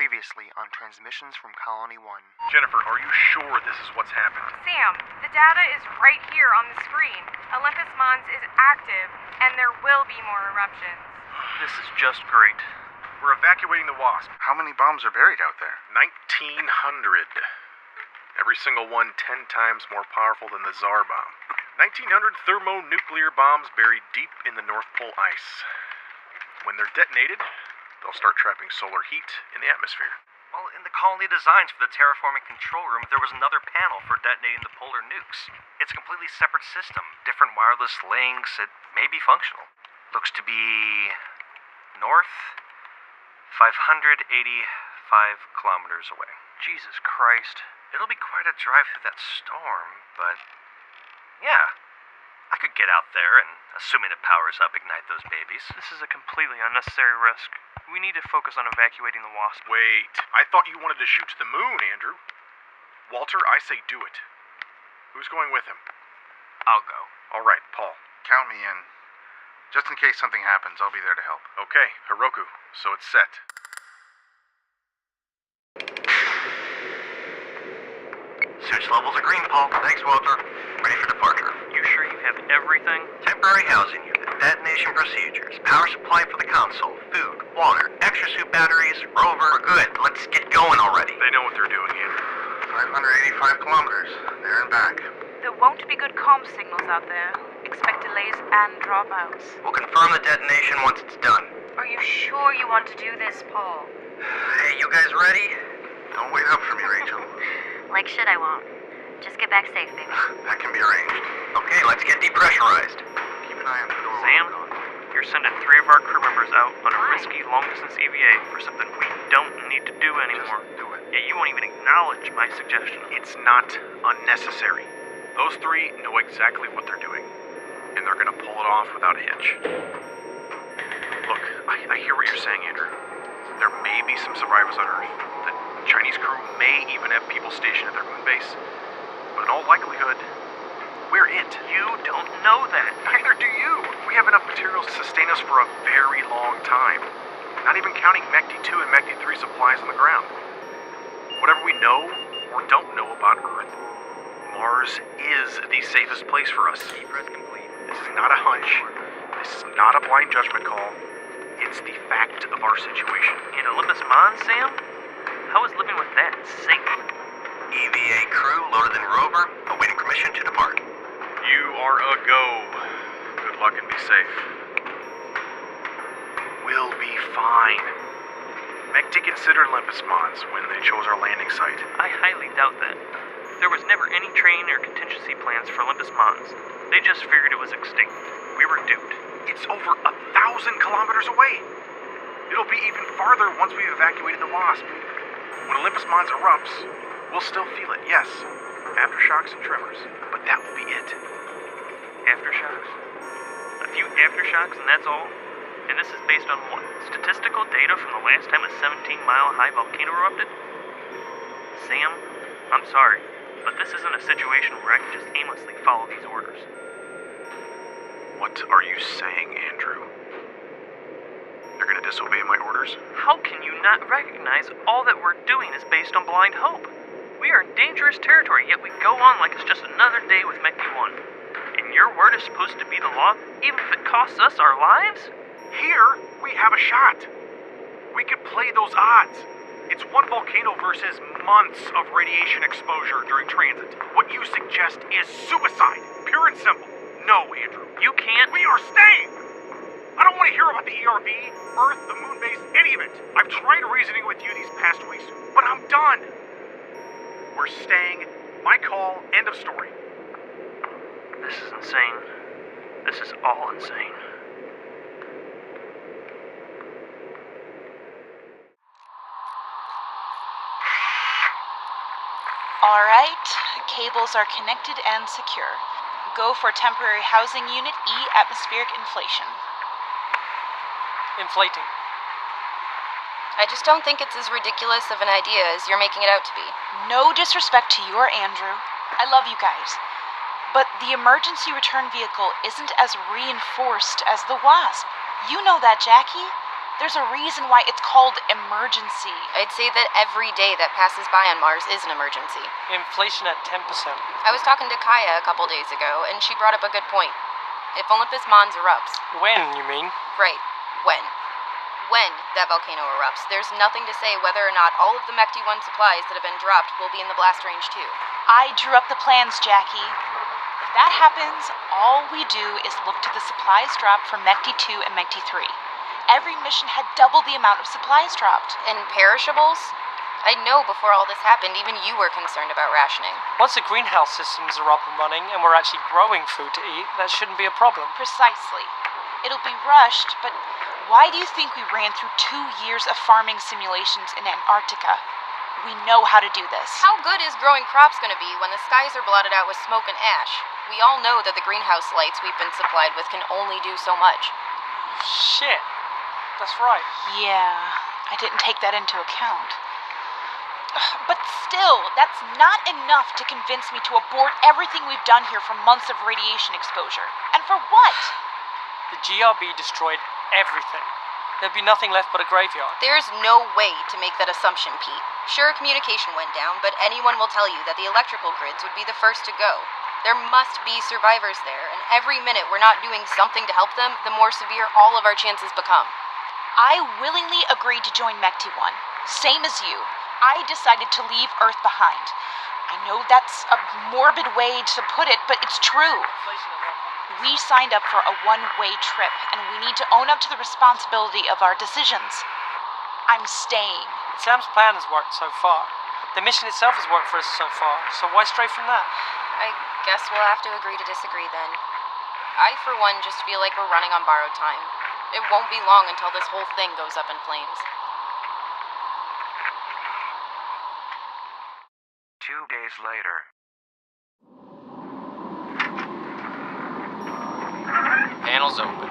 Previously on Transmissions from Colony 1. Jennifer, are you sure this is what's happened? Sam, the data is right here on the screen. Olympus Mons is active, and there will be more eruptions. This is just great. We're evacuating the Wasp. How many bombs are buried out there? 1,900. Every single one 10 times more powerful than the Tsar bomb. 1,900 thermonuclear bombs buried deep in the North Pole ice. When they're detonated, they'll start trapping solar heat in the atmosphere. Well, in the colony designs for the terraforming control room, there was another panel for detonating the polar nukes. It's a completely separate system, different wireless links. It may be functional. Looks to be north, 585 kilometers away. Jesus Christ. It'll be quite a drive through that storm, but yeah, I could get out there and, assuming it powers up, ignite those babies. This is a completely unnecessary risk. We need to focus on evacuating the Wasp. Wait, I thought you wanted to shoot to the moon, Andrew. Walter, I say do it. Who's going with him? I'll go. All right, Paul. Count me in. Just in case something happens, I'll be there to help. Okay, Hiroku, so it's set. Suits levels are green, Paul. Thanks, Walter. Ready for departure. You sure you have everything? Temporary housing unit, detonation procedures, power supply for the console, food, water, extra suit batteries, rover. We're good. Let's get going already. They know what they're doing, Andrew. 585 kilometers. There and back. There won't be good comm signals out there. Expect delays and dropouts. We'll confirm the detonation once it's done. Are you sure you want to do this, Paul? Hey, you guys ready? Don't wait up for me, Rachel. Like shit I won't. Just get back safe, baby. That can be arranged. Okay, let's get depressurized. Keep an eye on Fedor. Sam, you're sending 3 of our crew members out on a Why? risky long-distance EVA for something we don't need to do anymore. Just do it. Yet you won't even acknowledge my suggestion. It's not unnecessary. Those 3 know exactly what they're doing, and they're gonna pull it off without a hitch. Look, I hear what you're saying, Andrew. There may be some survivors on Earth. The Chinese crew may even have people stationed at their moon base. But in all likelihood, we're it. You don't know that. Neither do you. We have enough materials to sustain us for a very long time. Not even counting MECD-2 and MECD-3 supplies on the ground. Whatever we know or don't know about Earth, Mars is the safest place for us. This is not a hunch. This is not a blind judgment call. It's the fact of our situation. In Olympus Mons, Sam? How is living with that safe? EVA crew loaded in rover, awaiting permission to depart. You are a go. Good luck and be safe. We'll be fine. MEC did consider Olympus Mons when they chose our landing site. I highly doubt that. There was never any train or contingency plans for Olympus Mons. They just figured it was extinct. We were duped. It's over 1,000 kilometers away. It'll be even farther once we've evacuated the Wasp. When Olympus Mons erupts, we'll still feel it, yes. Aftershocks and tremors, but that will be it. Aftershocks? A few aftershocks and that's all? And this is based on what? Statistical data from the last time a 17-mile-high volcano erupted? Sam, I'm sorry, but this isn't a situation where I can just aimlessly follow these orders. What are you saying, Andrew? You're gonna disobey my orders? How can you not recognize all that we're doing is based on blind hope? We are in dangerous territory, yet we go on like it's just another day with MECD-1. And your word is supposed to be the law, even if it costs us our lives? Here, we have a shot. We could play those odds. It's one volcano versus months of radiation exposure during transit. What you suggest is suicide, pure and simple. No, Andrew. You can't. We are staying! I don't want to hear about the ERV, Earth, the moon base, any of it. I've tried reasoning with you these past weeks, but I'm done. We're staying. My call. End of story. This is insane. This is all insane. All right, cables are connected and secure. Go for temporary housing unit E atmospheric inflation. Inflating. I just don't think it's as ridiculous of an idea as you're making it out to be. No disrespect to you or Andrew. I love you guys. But the emergency return vehicle isn't as reinforced as the Wasp. You know that, Jackie. There's a reason why it's called emergency. I'd say that every day that passes by on Mars is an emergency. Inflation at 10%. I was talking to Kaia a couple days ago, and she brought up a good point. If Olympus Mons erupts... When, you mean? Right. When? When that volcano erupts, there's nothing to say whether or not all of the Mechty-1 supplies that have been dropped will be in the blast range too. I drew up the plans, Jackie. If that happens, all we do is look to the supplies dropped from Mechty-2 and Mechty-3. Every mission had double the amount of supplies dropped. And perishables? I know before all this happened, even you were concerned about rationing. Once the greenhouse systems are up and running and we're actually growing food to eat, that shouldn't be a problem. Precisely. It'll be rushed, but why do you think we ran through 2 years of farming simulations in Antarctica? We know how to do this. How good is growing crops going to be when the skies are blotted out with smoke and ash? We all know that the greenhouse lights we've been supplied with can only do so much. Shit. That's right. Yeah, I didn't take that into account. But still, that's not enough to convince me to abort everything we've done here from months of radiation exposure. And for what? The GRB destroyed everything. There'd be nothing left but a graveyard. There's no way to make that assumption, Pete. Sure, communication went down, but anyone will tell you that the electrical grids would be the first to go. There must be survivors there, and every minute we're not doing something to help them, the more severe all of our chances become. I willingly agreed to join Mechty-1. Same as you. I decided to leave Earth behind. I know that's a morbid way to put it, but it's true. We signed up for a one-way trip, and we need to own up to the responsibility of our decisions. I'm staying. Sam's plan has worked so far. The mission itself has worked for us so far, so why stray from that? I guess we'll have to agree to disagree then. I, for one, just feel like we're running on borrowed time. It won't be long until this whole thing goes up in flames. 2 days later. Panel's open.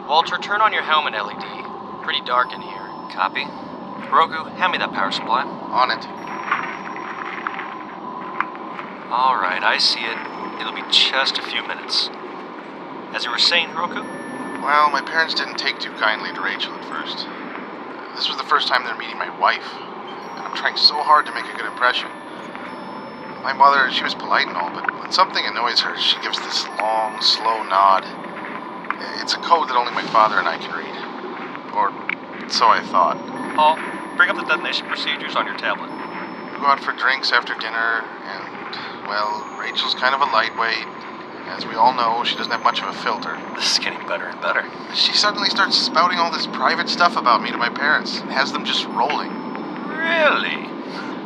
Walter, turn on your helmet LED. Pretty dark in here. Copy. Hiroku, hand me that power supply. On it. Alright, I see it. It'll be just a few minutes. As you were saying, Hiroku? Well, my parents didn't take too kindly to Rachel at first. This was the first time they're meeting my wife, and I'm trying so hard to make a good impression. My mother, she was polite and all, but when something annoys her, she gives this long, slow nod. It's a code that only my father and I can read. Or so I thought. Paul, bring up the detonation procedures on your tablet. We go out for drinks after dinner, and, well, Rachel's kind of a lightweight. As we all know, she doesn't have much of a filter. This is getting better and better. She suddenly starts spouting all this private stuff about me to my parents, and has them just rolling. Really?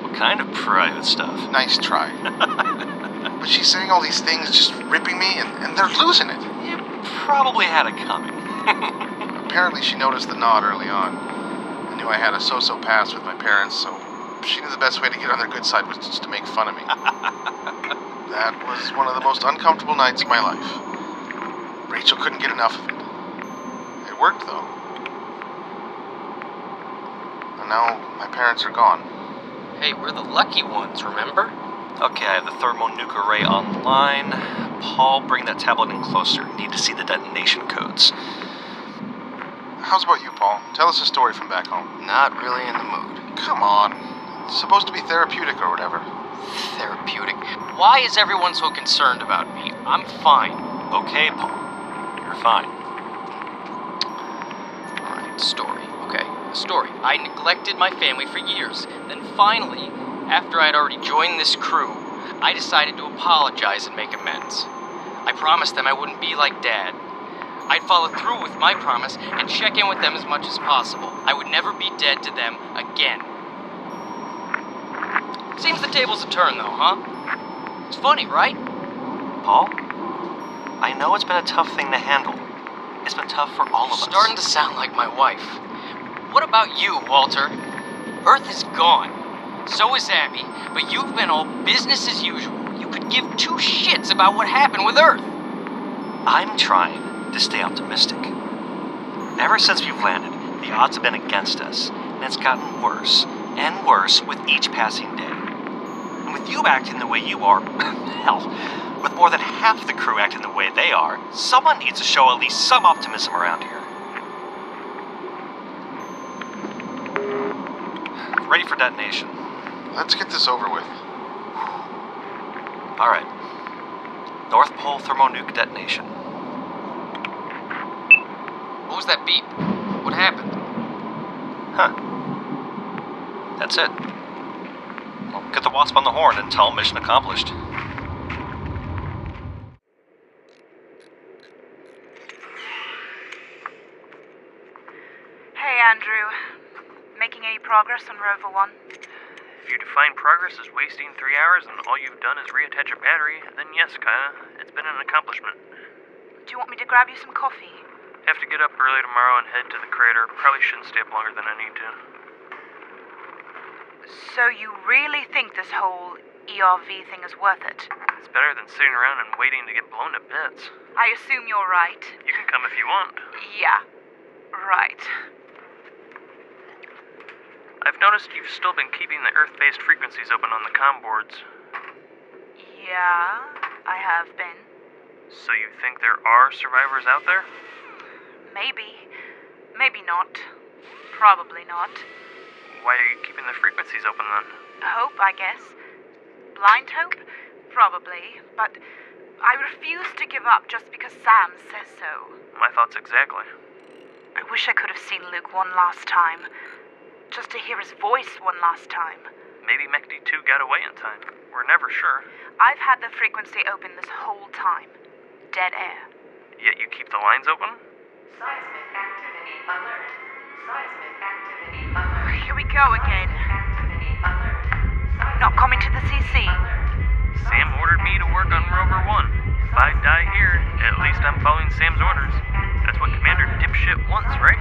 What kind of private stuff? Nice try. But she's saying all these things, just ripping me, and they're losing it. You probably had it coming. Apparently she noticed the nod early on. I knew I had a so-so past with my parents, so she knew the best way to get on their good side was just to make fun of me. That was one of the most uncomfortable nights of my life. Rachel couldn't get enough of it. It worked, though. And now my parents are gone. Hey, we're the lucky ones, remember? Okay, I have the Thermo-Nuke Array online. Paul, bring that tablet in closer. Need to see the detonation codes. How's about you, Paul? Tell us a story from back home. Not really in the mood. Come on. It's supposed to be therapeutic or whatever. Therapeutic? Why is everyone so concerned about me? I'm fine. Okay, Paul. You're fine. Alright, story. Okay, story. I neglected my family for years. Then finally, after I'd already joined this crew, I decided to apologize and make amends. I promised them I wouldn't be like Dad. I'd follow through with my promise and check in with them as much as possible. I would never be dead to them again. Seems the tables have turned, though, huh? It's funny, right? Paul? I know it's been a tough thing to handle. It's been tough for all of us. Starting to sound like my wife. What about you, Walter? Earth is gone. So is Abby, but you've been all business as usual. You could give two shits about what happened with Earth. I'm trying to stay optimistic. Ever since we've landed, the odds have been against us, and it's gotten worse and worse with each passing day. And with you acting the way you are, hell, with more than half the crew acting the way they are, someone needs to show at least some optimism around here. ready for detonation. Let's get this over with. Alright. North Pole Thermo-Nuke detonation. What was that beep? What happened? Huh. That's it. Well, get the wasp on the horn and tell them mission accomplished. Hey, Andrew. Making any progress on Rover 1? If you define progress as wasting 3 hours and all you've done is reattach a battery, then yes, Kaia, it's been an accomplishment. Do you want me to grab you some coffee? Have to get up early tomorrow and head to the crater. Probably shouldn't stay up longer than I need to. So you really think this whole ERV thing is worth it? It's better than sitting around and waiting to get blown to bits. I assume you're right. You can come if you want. Yeah, right. I've noticed you've still been keeping the Earth-based frequencies open on the comm boards. Yeah, I have been. So you think there are survivors out there? Maybe. Maybe not. Probably not. Why are you keeping the frequencies open then? Hope, I guess. Blind hope? Probably. But I refuse to give up just because Sam says so. My thoughts exactly. I wish I could have seen Luke one last time. Just to hear his voice one last time. Maybe MechD2 got away in time. We're never sure. I've had the frequency open this whole time. Dead air. Yet you keep the lines open? Seismic activity alert. Seismic activity alert. Here we go again. Activity alert. Not coming to the CC. Sam ordered me to work on Rover 1. If I die here, at least I'm following Sam's orders. That's what Commander Dipshit wants, right?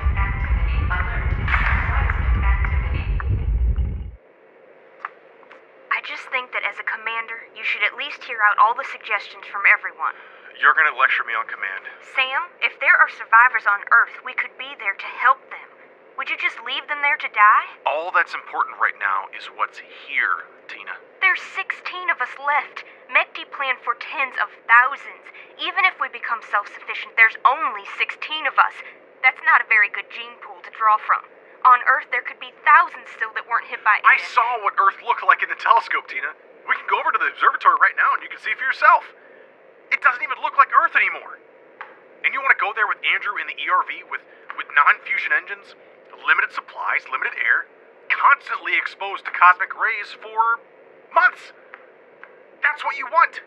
I just think that as a commander, you should at least hear out all the suggestions from everyone. You're gonna lecture me on command. Sam, if there are survivors on Earth, we could be there to help them. Would you just leave them there to die? All that's important right now is what's here, Tina. There's 16 of us left. MechD planned for tens of thousands. Even if we become self-sufficient, there's only 16 of us. That's not a very good gene pool to draw from. On Earth, there could be thousands still that weren't hit by I saw what Earth looked like in the telescope, Tina. We can go over to the observatory right now and you can see for yourself. It doesn't even look like Earth anymore. And you want to go there with Andrew in the ERV with non-fusion engines, limited supplies, limited air, constantly exposed to cosmic rays for months. That's what you want.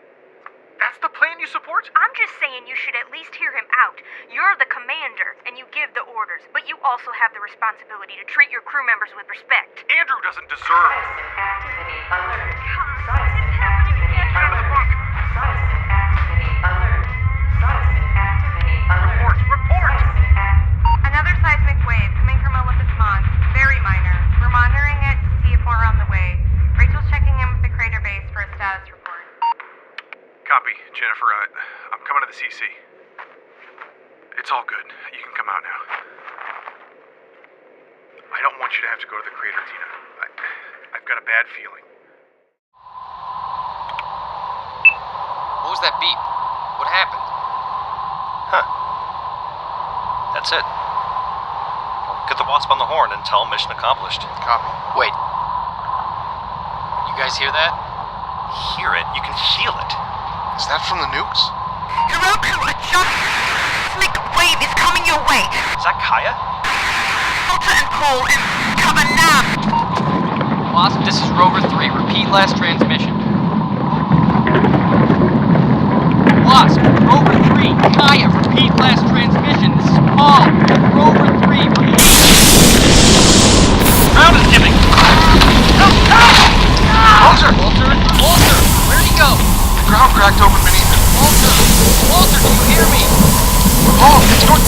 That's the plan you support? I'm just saying you should at least hear him out. You're the commander, and you give the orders, but you also have the responsibility to treat your crew members with respect. Andrew doesn't deserve... Seismic activity alert. God, Seismic it's happening again. Get out of the bunk. Seismic activity alert. Seismic activity alert. Report! Another seismic wave coming from Olympus Mons. Very minor. We're monitoring it to see if more on the way. Rachel's checking in with the crater base for a status report. Copy, Jennifer. I'm coming to the CC. It's all good. You can come out now. I don't want you to have to go to the crater, Tina. I've got a bad feeling. What was that beep? What happened? Huh. That's it. Well, get the wasp on the horn and tell them mission accomplished. Copy. Wait. You guys hear that? Hear it? You can feel it. Is that from the nukes? Hiroku, a giant wave is coming your way. Is that Kaia? Filter and pull and cover now. Wasp, this is Rover 3. Repeat last transmission. Wasp, Rover 3. Kaia, repeat last transmission. This is Paul. Rover 3. Ground is giving! Walter! Walter! Where'd he go? The ground cracked open beneath him. Walter, do you hear me? Oh, it's going...